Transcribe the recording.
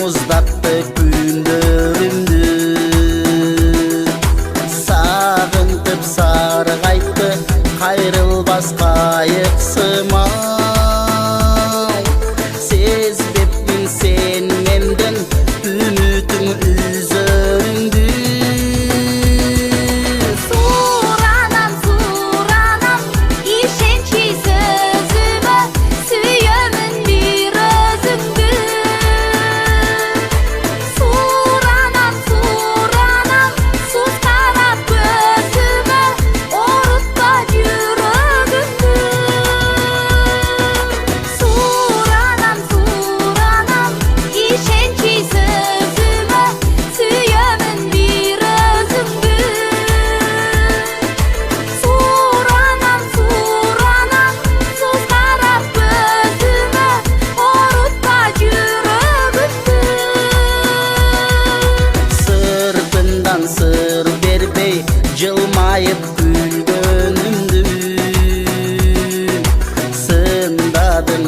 muzdakты күндөрүмдү сагынтып саргайтты кайрылбас кайыксымай сезбепмин сен менден үмүтүң үзөрүңдү Суранам, суранам, ишенчи сөзүмө, сүйөмүн бир өзүңдү. Суранам, суранам, суз карап көзүмө, орутпа жүрөгүмдү. Суранам, суранам, ишенчи сөзүмө, сүйөмүн бир өзүңдү. Суранам, суранам, суз карап көзүмө, орутпа жүрөгүмдү. сыртыңдан сыр бербей жылмайып күлгөнүмдү сындадың